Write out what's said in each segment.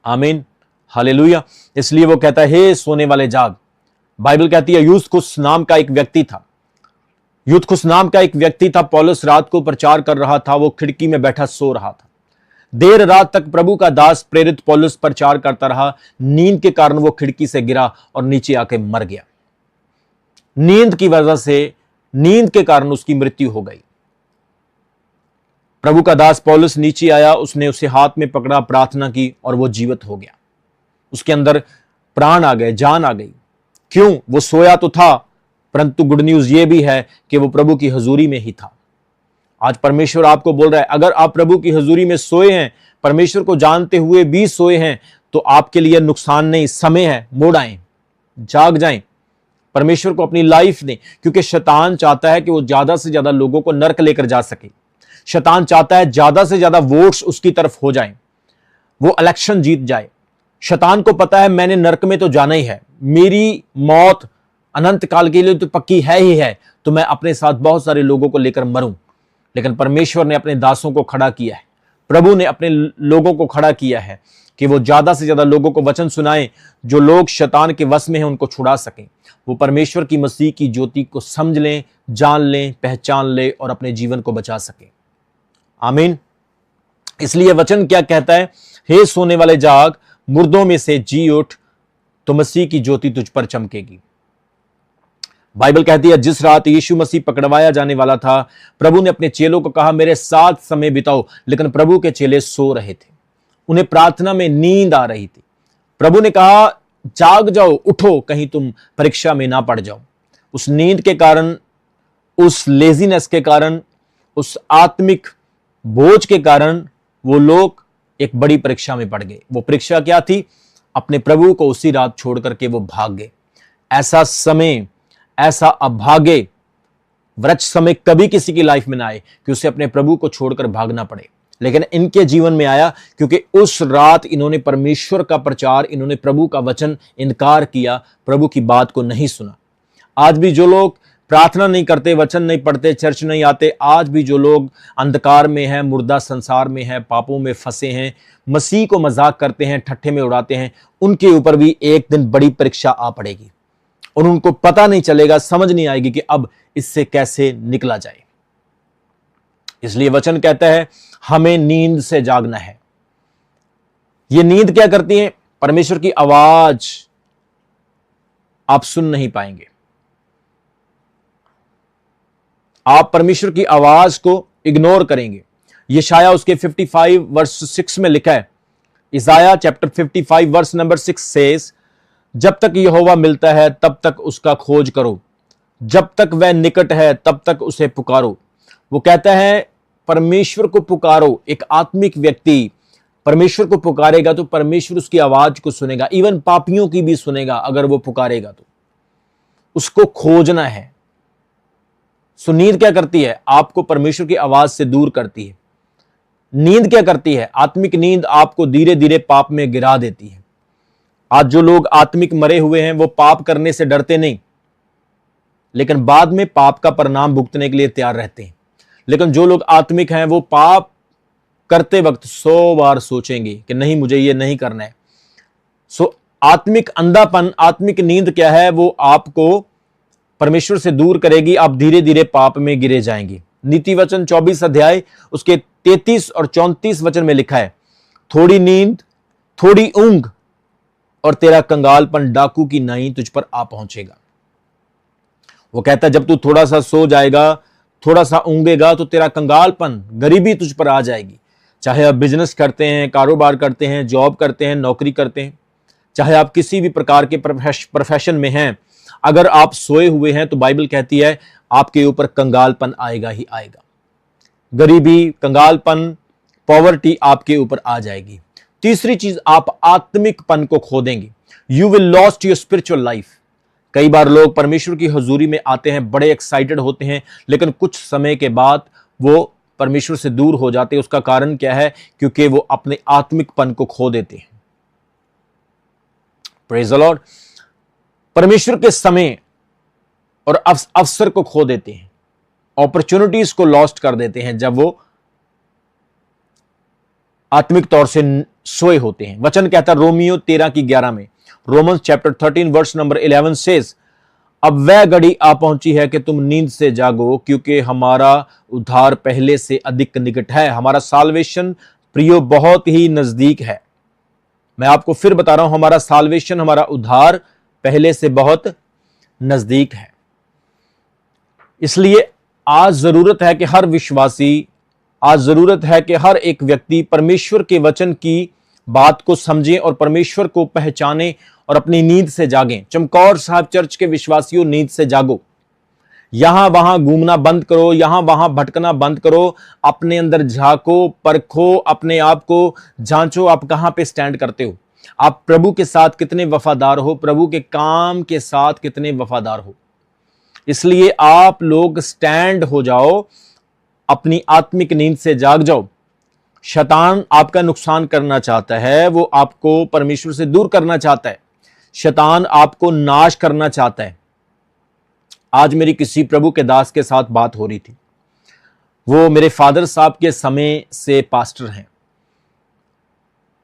आमीन, हालेलुया। इसलिए वो कहता है, हे सोने वाले जाग। बाइबल कहती है यूस्तुखुस नाम का एक व्यक्ति था। यूस्तुखुस नाम का एक व्यक्ति था। पौलुस रात को प्रचार कर रहा था, वो खिड़की में बैठा सो रहा था। देर रात तक प्रभु का दास प्रेरित पौलुस प्रचार करता रहा। नींद के कारण वो खिड़की से गिरा और नीचे आके मर गया। नींद की वजह से, नींद के कारण उसकी मृत्यु हो गई। प्रभु का दास पौलुस नीचे आया, उसने उसे हाथ में पकड़ा, प्रार्थना की और वो जीवित हो गया। उसके अंदर प्राण आ गए, जान आ गई। क्यों? वो सोया तो था, परंतु गुड न्यूज ये भी है कि वो प्रभु की हजूरी में ही था। आज परमेश्वर आपको बोल रहा है, अगर आप प्रभु की हजूरी में सोए हैं, परमेश्वर को जानते हुए भी सोए हैं, तो आपके लिए नुकसान नहीं, समय है, मोड़ आए, जाग जाएं, परमेश्वर को अपनी लाइफ दें। क्योंकि शैतान चाहता है कि वो ज्यादा से ज्यादा लोगों को नरक लेकर जा सके। शैतान चाहता है ज्यादा से ज्यादा वोट्स उसकी तरफ हो जाएं, वो इलेक्शन जीत जाए। शैतान को पता है मैंने नरक में तो जाना ही है, मेरी मौत अनंत काल के लिए तो पक्की है ही है, तो मैं अपने साथ बहुत सारे लोगों को लेकर मरूं। लेकिन परमेश्वर ने अपने दासों को खड़ा किया है, प्रभु ने अपने लोगों को खड़ा किया है कि वो ज्यादा से ज्यादा लोगों को वचन सुनाएं, जो लोग शैतान के वश में हैं उनको छुड़ा सकें। वो परमेश्वर की मसीह की ज्योति को समझ लें, जान लें, पहचान लें और अपने जीवन को बचा सकें। आमीन। इसलिए वचन क्या कहता है? हे सोने वाले जाग, मुर्दों में से जी उठ, तो मसीह की ज्योति तुझ पर चमकेगी। बाइबल कहती है जिस रात यीशु मसीह पकड़वाया जाने वाला था, प्रभु ने अपने चेलों को कहा मेरे साथ समय बिताओ। लेकिन प्रभु के चेले सो रहे थे, उन्हें प्रार्थना में नींद आ रही थी। प्रभु ने कहा जाग जाओ, उठो, कहीं तुम परीक्षा में ना पड़ जाओ। उस नींद के कारण, उस लेजीनेस के कारण, उस आत्मिक बोझ के कारण वो लोग एक बड़ी परीक्षा में पड़ गए। वो परीक्षा क्या थी? अपने प्रभु को उसी रात छोड़ करके वो भाग गए। ऐसा समय, ऐसा अभागे वृक्ष समय कभी किसी की लाइफ में ना आए कि उसे अपने प्रभु को छोड़कर भागना पड़े। लेकिन इनके जीवन में आया, क्योंकि उस रात इन्होंने परमेश्वर का प्रचार, इन्होंने प्रभु का वचन इनकार किया, प्रभु की बात को नहीं सुना। आज भी जो लोग प्रार्थना नहीं करते, वचन नहीं पढ़ते, चर्च नहीं आते, आज भी जो लोग अंधकार में हैं, मुर्दा संसार में हैं, पापों में फंसे हैं, मसीह को मजाक करते हैं, ठट्ठे में उड़ाते हैं, उनके ऊपर भी एक दिन बड़ी परीक्षा आ पड़ेगी और उनको पता नहीं चलेगा, समझ नहीं आएगी कि अब इससे कैसे निकला जाए। इसलिए वचन कहता है हमें नींद से जागना है। ये नींद क्या करती है? परमेश्वर की आवाज आप सुन नहीं पाएंगे। आप परमेश्वर की आवाज को इग्नोर करेंगे। यशाया उसके 55 वर्स 6 में लिखा है, Isaiah chapter 55 verse number 6 says, जब तक यहोवा मिलता है तब तक उसका खोज करो, जब तक वह निकट है तब तक उसे पुकारो। वो कहता है परमेश्वर को पुकारो। एक आत्मिक व्यक्ति परमेश्वर को पुकारेगा तो परमेश्वर उसकी आवाज को सुनेगा, इवन पापियों की भी सुनेगा अगर वो पुकारेगा तो। उसको खोजना है। सो नींद क्या करती है? आपको परमेश्वर की आवाज से दूर करती है। नींद क्या करती है? आत्मिक नींद आपको धीरे धीरे पाप में गिरा देती है। आज जो लोग आत्मिक मरे हुए हैं वो पाप करने से डरते नहीं, लेकिन बाद में पाप का परिणाम भुगतने के लिए तैयार रहते हैं। लेकिन जो लोग आत्मिक हैं वो पाप करते वक्त 100 बार सोचेंगे कि नहीं, मुझे ये नहीं करना है। सो आत्मिक अंधापन, आत्मिक नींद क्या है? वो आपको परमेश्वर से दूर करेगी, आप धीरे धीरे पाप में गिरे जाएंगे। नीति वचन 24 अध्याय उसके 33 और 34 वचन में लिखा है, थोड़ी नींद, थोड़ी ऊंघ और तेरा कंगालपन डाकू की नाई तुझ पर आ पहुंचेगा। वो कहता है जब तू थोड़ा सा सो जाएगा, थोड़ा सा ऊंघेगा, तो तेरा कंगालपन, गरीबी तुझ पर आ जाएगी। चाहे आप बिजनेस करते हैं, कारोबार करते हैं, जॉब करते हैं, नौकरी करते हैं, चाहे आप किसी भी प्रकार के प्रोफेशन में हैं, अगर आप सोए हुए हैं तो बाइबल कहती है आपके ऊपर कंगालपन आएगा ही आएगा। गरीबी, कंगालपन, पॉवर्टी आपके ऊपर आ जाएगी। तीसरी चीज, आप आत्मिकपन को खो देंगे। You will lost your spiritual life. कई बार लोग परमेश्वर की हुजूरी में आते हैं, बड़े एक्साइटेड होते हैं, लेकिन कुछ समय के बाद वो परमेश्वर से दूर हो जाते हैं। उसका कारण क्या है? क्योंकि वो अपने आत्मिकपन को खो देते हैं। Praise the Lord. परमेश्वर के समय और अवसर को खो देते हैं, अपॉर्चुनिटीज को लॉस्ट कर देते हैं जब वो आत्मिक तौर से सोए होते हैं। वचन कहता है रोमियो 13:11 में, Romans chapter 13 verse number 11 says, अब वह घड़ी आ पहुंची है कि तुम नींद से जागो, क्योंकि हमारा उद्धार पहले से अधिक निकट है। हमारा साल्वेशन प्रियो बहुत ही नजदीक है। मैं आपको फिर बता रहा हूं, हमारा साल्वेशन, हमारा उद्धार पहले से बहुत नजदीक है। इसलिए आज जरूरत है कि हर विश्वासी, आज जरूरत है कि हर एक व्यक्ति परमेश्वर के वचन की बात को समझे और परमेश्वर को पहचाने और अपनी नींद से जागें। चमकौर साहब चर्च के विश्वासियों, नींद से जागो। यहां वहां घूमना बंद करो, यहां वहां भटकना बंद करो। अपने अंदर झांको, परखो, अपने आप को जांचो, आप कहां पे स्टैंड करते हो, आप प्रभु के साथ कितने वफादार हो, प्रभु के काम के साथ कितने वफादार हो। इसलिए आप लोग स्टैंड हो जाओ, अपनी आत्मिक नींद से जाग जाओ। शैतान आपका नुकसान करना चाहता है, वो आपको परमेश्वर से दूर करना चाहता है, शैतान आपको नाश करना चाहता है। आज मेरी किसी प्रभु के दास के साथ बात हो रही थी, वो मेरे फादर साहब के समय से पास्टर हैं,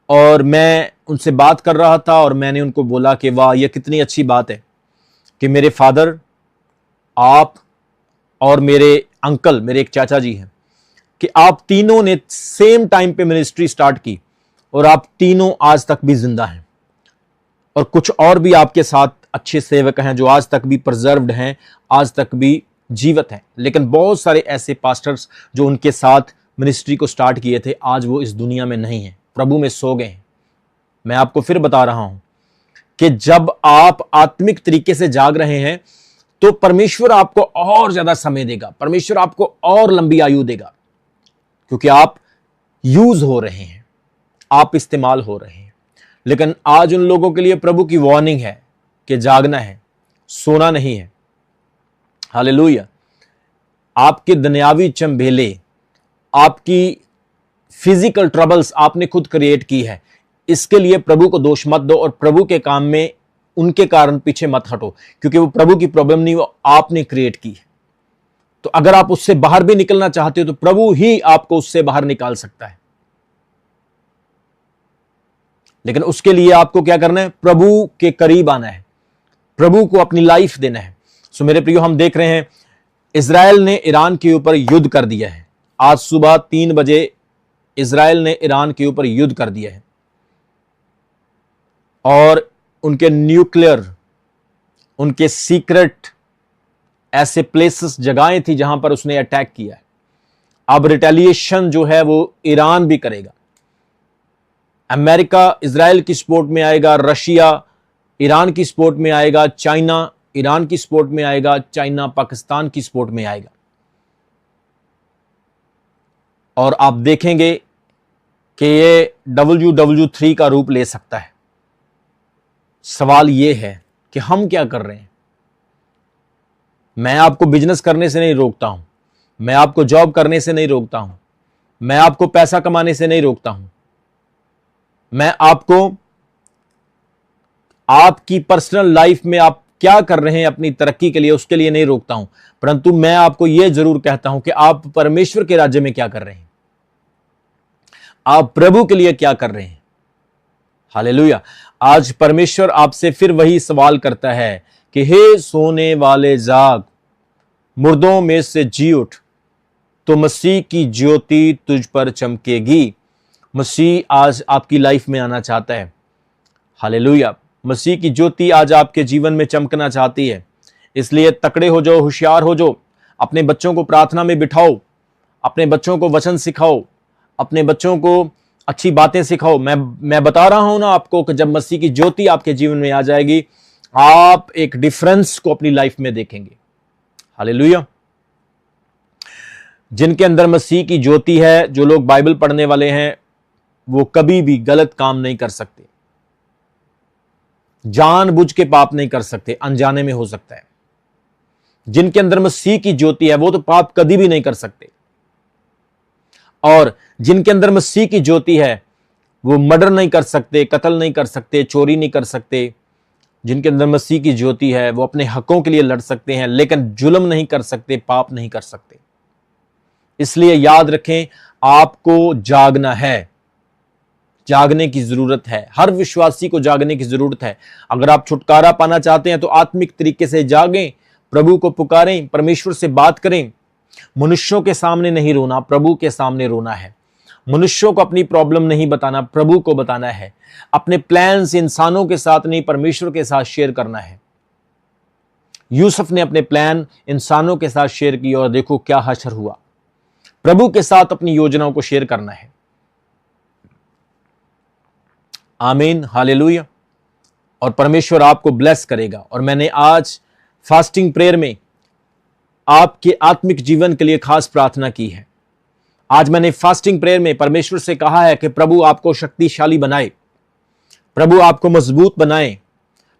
और मैं उनसे बात कर रहा था और मैंने उनको बोला कि वाह, यह कितनी अच्छी बात है कि मेरे फादर, आप और मेरे अंकल, मेरे एक चाचा जी हैं, कि आप तीनों ने सेम टाइम पे मिनिस्ट्री स्टार्ट की और आप तीनों आज तक भी जिंदा हैं। और कुछ और भी आपके साथ अच्छे सेवक हैं जो आज तक भी प्रिजर्व्ड हैं, आज तक भी जीवित हैं। लेकिन बहुत सारे ऐसे पास्टर्स जो उनके साथ मिनिस्ट्री को स्टार्ट किए थे, आज वो इस दुनिया में नहीं हैं, प्रभु में सो गए हैं। मैं आपको फिर बता रहा हूं कि जब आप आत्मिक तरीके से जाग रहे हैं तो परमेश्वर आपको और ज्यादा समय देगा, परमेश्वर आपको और लंबी आयु देगा, क्योंकि आप यूज हो रहे हैं, आप इस्तेमाल हो रहे हैं। लेकिन आज उन लोगों के लिए प्रभु की वार्निंग है कि जागना है, सोना नहीं है। हालेलुया। आपके दुनियावी चंबेले, आपकी फिजिकल ट्रबल्स आपने खुद क्रिएट की है, इसके लिए प्रभु को दोष मत दो और प्रभु के काम में उनके कारण पीछे मत हटो, क्योंकि वो प्रभु की प्रॉब्लम नहीं, वो आपने क्रिएट की है। तो अगर आप उससे बाहर भी निकलना चाहते हो तो प्रभु ही आपको उससे बाहर निकाल सकता है। लेकिन उसके लिए आपको क्या करना है? प्रभु के करीब आना है, प्रभु को अपनी लाइफ देना है। सो मेरे प्रियो, हम देख रहे हैं इजराइल ने ईरान के ऊपर युद्ध कर दिया है। आज सुबह 3 बजे इजराइल ने ईरान के ऊपर युद्ध कर दिया है और उनके न्यूक्लियर, उनके सीक्रेट ऐसे प्लेसेस, जगहें थी जहां पर उसने अटैक किया है। अब रिटेलिएशन जो है वो ईरान भी करेगा। अमेरिका इजराइल की सपोर्ट में आएगा, रशिया ईरान की सपोर्ट में आएगा, चाइना ईरान की सपोर्ट में आएगा, चाइना पाकिस्तान की सपोर्ट में आएगा। और आप देखेंगे कि ये WW3 का रूप ले सकता है। सवाल यह है कि हम क्या कर रहे हैं? मैं आपको बिजनेस करने से नहीं रोकता हूं, मैं आपको जॉब करने से नहीं रोकता हूं, मैं आपको पैसा कमाने से नहीं रोकता हूं, मैं आपको आपकी पर्सनल लाइफ में आप क्या कर रहे हैं अपनी तरक्की के लिए, उसके लिए नहीं रोकता हूं। परंतु मैं आपको यह जरूर कहता हूं कि आप परमेश्वर के राज्य में क्या कर रहे हैं, आप प्रभु के लिए क्या कर रहे हैं। हालेलुया। आज परमेश्वर आपसे फिर वही सवाल करता है कि हे सोने वाले जाग, मुर्दों में से जी उठ, तो मसीह की ज्योति तुझ पर चमकेगी। मसीह आज आपकी लाइफ में आना चाहता है। हालेलुया। मसीह की ज्योति आज आपके जीवन में चमकना चाहती है। इसलिए तकड़े हो जाओ, होशियार हो जाओ, अपने बच्चों को प्रार्थना में बिठाओ, अपने बच्चों को वचन सिखाओ, अपने बच्चों को अच्छी बातें सिखाओ। मैं बता रहा हूं ना आपको कि जब मसीह की ज्योति आपके जीवन में आ जाएगी, आप एक डिफरेंस को अपनी लाइफ में देखेंगे। हालेलुया। जिनके अंदर मसीह की ज्योति है, जो लोग बाइबल पढ़ने वाले हैं, वो कभी भी गलत काम नहीं कर सकते, जानबूझ के पाप नहीं कर सकते, अनजाने में हो सकता है। जिनके अंदर मसीह की ज्योति है वो तो पाप कभी भी नहीं कर सकते। और जिनके अंदर मसीह की ज्योति है वो मर्डर नहीं कर सकते, कत्ल नहीं कर सकते, चोरी नहीं कर सकते। जिनके अंदर मसीह की ज्योति है वो अपने हकों के लिए लड़ सकते हैं, लेकिन जुल्म नहीं कर सकते, पाप नहीं कर सकते। इसलिए याद रखें, आपको जागना है, जागने की जरूरत है। हर विश्वासी को जागने की जरूरत है। अगर आप छुटकारा पाना चाहते हैं तो आत्मिक तरीके से जागें, प्रभु को पुकारें, परमेश्वर से बात करें। मनुष्यों के सामने नहीं रोना, प्रभु के सामने रोना है। मनुष्यों को अपनी प्रॉब्लम नहीं बताना, प्रभु को बताना है। अपने प्लान्स इंसानों के साथ नहीं, परमेश्वर के साथ शेयर करना है। यूसुफ ने अपने प्लान इंसानों के साथ शेयर किए और देखो क्या हश्र हुआ। प्रभु के साथ अपनी योजनाओं को शेयर करना है। आमीन, हालेलुया। और परमेश्वर आपको ब्लेस करेगा। और मैंने आज फास्टिंग प्रेयर में आपके आत्मिक जीवन के लिए खास प्रार्थना की है। आज मैंने फास्टिंग प्रेयर में परमेश्वर से कहा है कि प्रभु आपको शक्तिशाली बनाए, प्रभु आपको मजबूत बनाए,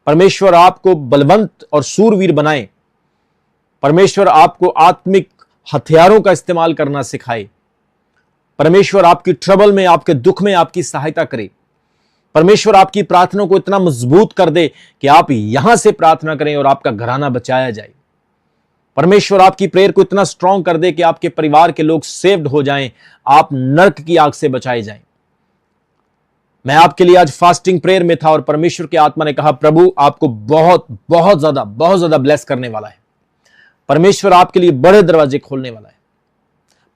परमेश्वर आपको बलवंत और सूरवीर बनाए, परमेश्वर आपको आत्मिक हथियारों का इस्तेमाल करना सिखाए, परमेश्वर आपकी ट्रबल में, आपके दुख में आपकी सहायता करे, परमेश्वर आपकी प्रार्थना को इतना मजबूत कर दे कि आप यहां से प्रार्थना करें और आपका घराना बचाया जाए। परमेश्वर आपकी प्रेयर को इतना स्ट्रांग कर दे कि आपके परिवार के लोग सेव्ड हो जाएं, आप नरक की आग से बचाए जाएं। मैं आपके लिए आज फास्टिंग प्रेयर में था और परमेश्वर की आत्मा ने कहा प्रभु आपको बहुत बहुत ज्यादा ब्लेस करने वाला है। परमेश्वर आपके लिए बड़े दरवाजे खोलने वाला है।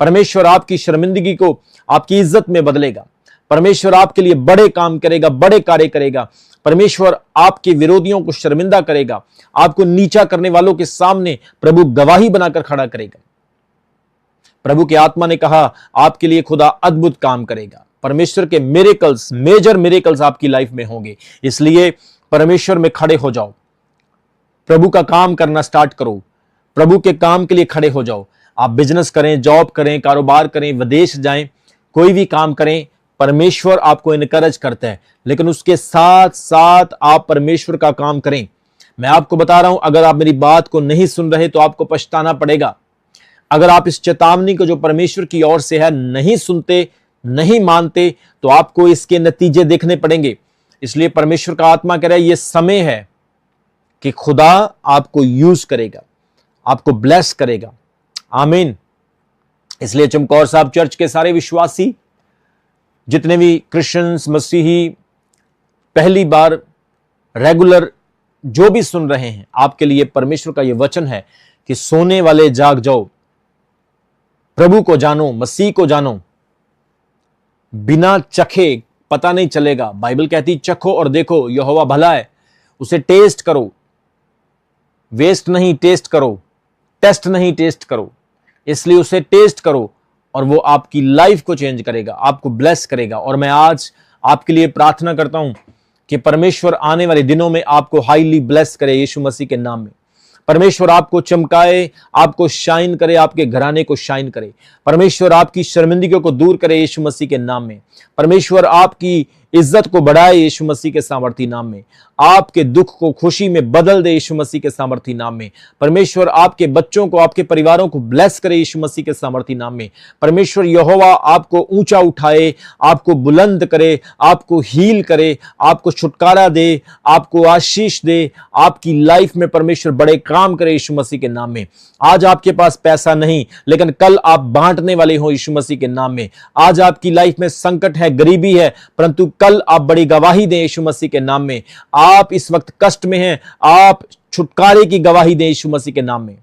परमेश्वर आपकी शर्मिंदगी को आपकी इज्जत में बदलेगा। परमेश्वर आपके लिए बड़े काम करेगा, बड़े कार्य करेगा। परमेश्वर आपके विरोधियों को शर्मिंदा करेगा, आपको नीचा करने वालों के सामने प्रभु गवाही बनाकर खड़ा करेगा। प्रभु की आत्मा ने कहा आपके लिए खुदा अद्भुत काम करेगा। परमेश्वर के मिरेकल्स, मेजर मिरेकल्स आपकी लाइफ में होंगे। इसलिए परमेश्वर में खड़े हो जाओ, प्रभु का काम करना स्टार्ट करो, प्रभु के काम के लिए खड़े हो जाओ। आप बिजनेस करें, जॉब करें, कारोबार करें, विदेश जाएं, कोई भी काम करें, परमेश्वर आपको इनकरेज करता है, लेकिन उसके साथ साथ आप परमेश्वर का काम करें। मैं आपको बता रहा हूं, अगर आप मेरी बात को नहीं सुन रहे तो आपको पछताना पड़ेगा। अगर आप इस चेतावनी को जो परमेश्वर की ओर से है नहीं सुनते, नहीं मानते, तो आपको इसके नतीजे देखने पड़ेंगे। इसलिए परमेश्वर का आत्मा कह रहा है यह समय है कि खुदा आपको यूज करेगा, आपको ब्लेस करेगा। आमीन। इसलिए चमकौर साहब चर्च के सारे विश्वासी, जितने भी क्रिश्चियंस, मसीही, पहली बार रेगुलर जो भी सुन रहे हैं, आपके लिए परमेश्वर का यह वचन है कि सोने वाले जाग जाओ, प्रभु को जानो, मसीह को जानो। बिना चखे पता नहीं चलेगा। बाइबल कहती चखो और देखो यहोवा भला है। उसे टेस्ट करो, वेस्ट नहीं टेस्ट करो, टेस्ट नहीं टेस्ट करो। इसलिए उसे टेस्ट करो और वो आपकी लाइफ को चेंज करेगा, आपको ब्लेस करेगा। और मैं आज आपके लिए प्रार्थना करता हूं कि परमेश्वर आने वाले दिनों में आपको हाईली ब्लेस करे यीशु मसीह के नाम में। परमेश्वर आपको चमकाए, आपको शाइन करे, आपके घराने को शाइन करे। परमेश्वर आपकी शर्मिंदगियों को दूर करे यीशु मसीह के नाम में। परमेश्वर आपकी इज्जत को बढ़ाए यीशु मसीह के सामर्थी नाम में। आपके दुख को खुशी में बदल दे यीशु मसीह के सामर्थी नाम में। परमेश्वर आपके बच्चों को, आपके परिवारों को ब्लेस करे यीशु मसीह के सामर्थी नाम में। परमेश्वर यहोवा आपको ऊंचा उठाए, आपको बुलंद करे, आपको हील करे, आपको छुटकारा दे, आपको आशीष दे, आपकी लाइफ में परमेश्वर बड़े काम करे यीशु मसीह के नाम में। आज आपके पास पैसा नहीं, लेकिन कल आप बांटने वाले हो यीशु मसीह के नाम में। आज आपकी लाइफ में संकट है, गरीबी है, परंतु कल आप बड़ी गवाही दें यीशु मसीह के नाम में। आप इस वक्त कष्ट में हैं, आप छुटकारे की गवाही दें यीशु मसीह के नाम में।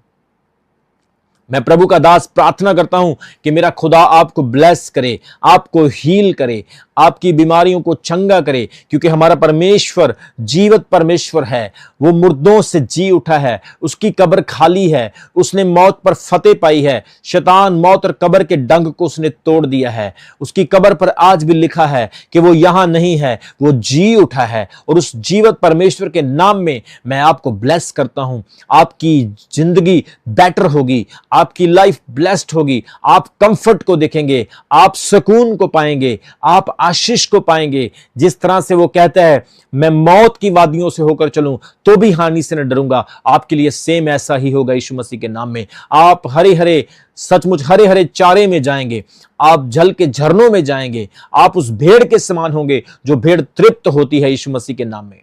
मैं प्रभु का दास प्रार्थना करता हूं कि मेरा खुदा आपको ब्लेस करे, आपको हील करे, आपकी बीमारियों को चंगा करे, क्योंकि हमारा परमेश्वर जीवित परमेश्वर है। वो मुर्दों से जी उठा है, उसकी कब्र खाली है, उसने मौत पर फतेह पाई है। शैतान, मौत और कब्र के डंग को उसने तोड़ दिया है। उसकी कब्र पर आज भी लिखा है कि वो यहां नहीं है, वो जी उठा है। और उस जीवित परमेश्वर के नाम में मैं आपको ब्लेस करता हूं। आपकी जिंदगी बेटर होगी, आपकी लाइफ ब्लेस्ड होगी, आप कंफर्ट को देखेंगे, आप सुकून को पाएंगे, आप आशीष को पाएंगे। जिस तरह से वो कहता है मैं मौत की वादियों से होकर चलूं तो भी हानि से न डरूंगा, आपके लिए सेम ऐसा ही होगा यीशु मसीह के नाम में। आप हरे हरे, सचमुच हरे हरे चारे में जाएंगे, आप जल के झरनों में जाएंगे, आप उस भेड़ के समान होंगे जो भेड़ तृप्त होती है यीशु मसीह के नाम में।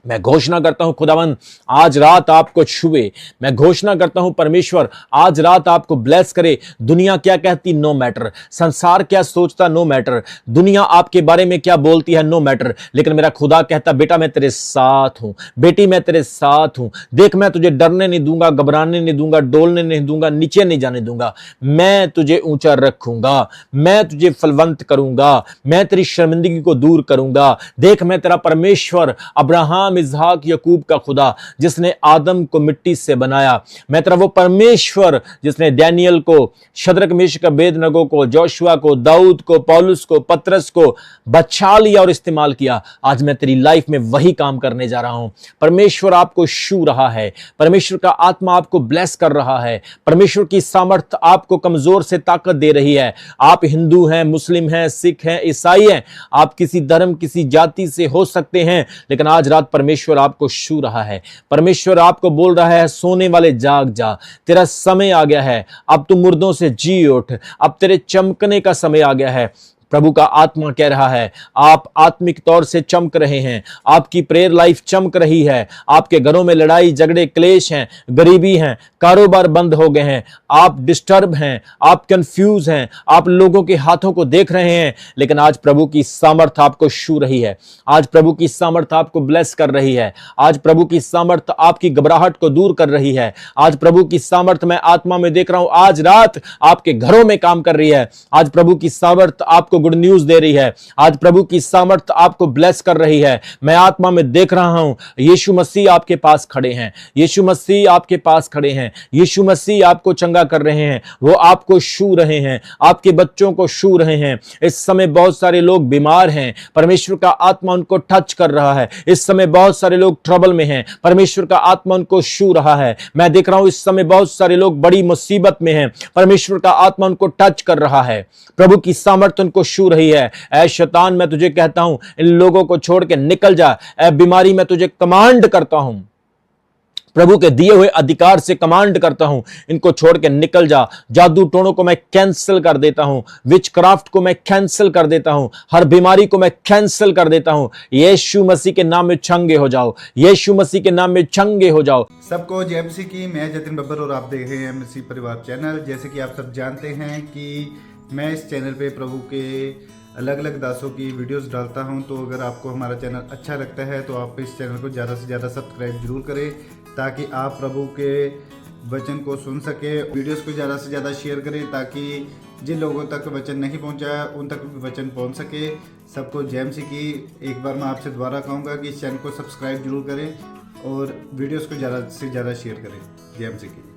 मैं घोषणा करता हूं खुदावन आज रात आपको छुए। मैं घोषणा करता हूं परमेश्वर आज रात आपको ब्लेस करे। दुनिया क्या कहती नो मैटर, संसार क्या सोचता नो मैटर, दुनिया आपके बारे में क्या बोलती है नो मैटर, लेकिन मेरा खुदा कहता बेटा मैं तेरे साथ हूं, बेटी मैं तेरे साथ हूं। देख मैं तुझे डरने नहीं दूंगा, घबराने नहीं दूंगा, डोलने नहीं दूंगा, नीचे नहीं जाने दूंगा। मैं तुझे ऊंचा रखूंगा, मैं तुझे फलवंत करूंगा, मैं तेरी शर्मिंदगी को दूर करूंगा। देख मैं तेरा परमेश्वर अब्राहम इसहाक याकूब का खुदा जिसने आदम को मिट्टी से बनाया। मैं तेरा वो परमेश्वर जिसने डैनियल को, शद्रक मेशक अबेदनगो को, जोशुआ को, दाऊद को, पौलुस को, पतरस को बचा लिया और इस्तेमाल किया। आज मैं तेरी लाइफ में वही काम करने जा रहा हूं। परमेश्वर आपको छू रहा है, परमेश्वर का आत्मा आपको ब्लेस कर रहा है, परमेश्वर की सामर्थ आपको कमजोर से ताकत दे रही है। आप हिंदू हैं, मुस्लिम हैं, सिख हैं, ईसाई हैं, आप किसी धर्म किसी जाति से हो सकते हैं, लेकिन आज रात परमेश्वर आपको छू रहा है। परमेश्वर आपको बोल रहा है सोने वाले जाग जा, तेरा समय आ गया है, अब तू मुर्दों से जी उठ, अब तेरे चमकने का समय आ गया है। प्रभु का आत्मा कह रहा है आप आत्मिक तौर से चमक रहे हैं, आपकी प्रेयर लाइफ चमक रही है, आपके घरों में लड़ाई झगड़े क्लेश हैं, गरीबी हैं, कारोबार बंद हो गए हैं, आप डिस्टर्ब हैं, आप कंफ्यूज हैं, आप लोगों के हाथों को देख रहे हैं, लेकिन आज प्रभु की सामर्थ आपको छू रही है। आज प्रभु की सामर्थ आपको ब्लेस कर रही है। आज प्रभु की सामर्थ आपकी घबराहट को दूर कर रही है। आज प्रभु की सामर्थ मैं आत्मा में देख रहा हूं आज रात आपके घरों में काम कर रही है। आज प्रभु की सामर्थ आपको गुड न्यूज दे रही है। आज प्रभु की सामर्थ आपको ब्लेस कर रही है। मैं आत्मा में देख रहा हूं यीशु मसीह आपके पास खड़े हैं, यीशु मसीह आपके पास खड़े हैं, यीशु मसीह आपको चंगा कर रहे हैं, वो आपको छू रहे हैं, आपके बच्चों को छू रहे हैं। इस समय बहुत सारे लोग बीमार हैं, परमेश्वर का आत्मा उनको टच कर रहा है। इस समय बहुत सारे लोग ट्रबल में हैं, परमेश्वर का आत्मा उनको छू रहा है। मैं देख रहा हूं इस समय बहुत सारे लोग बड़ी मुसीबत में हैं, परमेश्वर का आत्मा उनको टच कर रहा है, प्रभु की सामर्थ उनको छू रही है। ऐ शैतान मैं तुझे कहता हूं इन लोगों को छोड़ के निकल जा। ऐ बीमारी मैं तुझे कमांड करता हूं, प्रभु के दिए हुए अधिकार से कमांड करता हूं इनको छोड़ के निकल जा। जादू टोणों को मैं कैंसिल कर देता हूं, विचक्राफ्ट को मैं कैंसिल कर देता हूं, हर बीमारी को मैं कैंसिल कर देता हूं। यीशु मसीह के नाम में चंगे हो जाओ, यीशु मसीह के नाम में चंगे हो जाओ। सबको जय मसीह की। मैं जतिन बब्बर और आप देख रहे हैं मसीह परिवार चैनल। जैसे कि आप सब जानते हैं कि मैं इस चैनल पे प्रभु के अलग अलग दासों की वीडियोस डालता हूं, तो अगर आपको हमारा चैनल अच्छा लगता है तो आप इस चैनल को ज़्यादा से ज़्यादा सब्सक्राइब जरूर करें ताकि आप प्रभु के वचन को सुन सके। वीडियोस को ज़्यादा से ज़्यादा शेयर करें ताकि जिन लोगों तक वचन नहीं पहुंचा उन तक भी वचन पहुंच सके। सबको जय मसीह की। एक बार मैं आपसे दोबारा कहूँगा कि इस चैनल को सब्सक्राइब जरूर करें और वीडियोस को ज़्यादा से ज़्यादा शेयर करें। जय मसीह की।